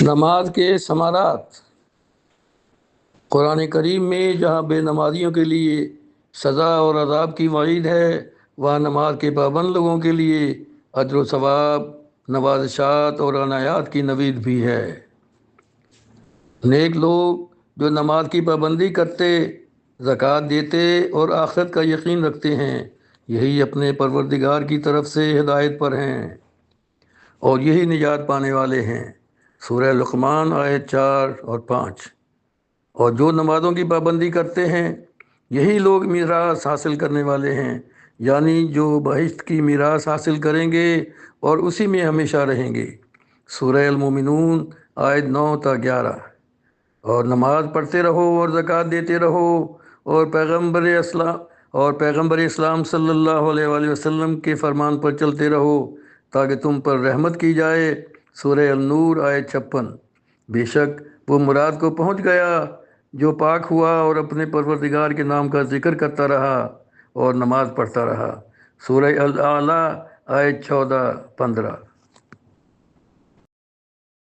नमाज के समारात। कुरान करीम में जहाँ बेनमाजियों के लिए सज़ा और अज़ाब की वईद है, वहाँ नमाज के पाबंद लोगों के लिए अज्र व सवाब, नवाज़शात और अनायात की नवीद भी है। नेक लोग जो नमाज की पाबंदी करते, ज़कात देते और आखिरत का यकीन रखते हैं, यही अपने परवरदिगार की तरफ से हिदायत पर हैं और यही निजात पाने वाले हैं। सूरह लुक़मान आयत 4 और 5। और जो नमाज़ों की पाबंदी करते हैं, यही लोग मीरास हासिल करने वाले हैं, यानी जो बहिश्त की मीरास हासिल करेंगे और उसी में हमेशा रहेंगे। सूरह अल-मोमिनून आयत 9 ta 11। और नमाज पढ़ते रहो और ज़कात देते रहो और पैगम्बर इस्लाम सल्लल्लाहु अलैहि वसल्लम के फरमान पर चलते रहो ताकि तुम पर रहमत की जाए। सूरह अन-नूर आयत 56। बेशक वो मुराद को पहुँच गया जो पाक हुआ और अपने परवरदिगार के नाम का जिक्र करता रहा और नमाज पढ़ता रहा। सूरह अल-आला आयत 14-15।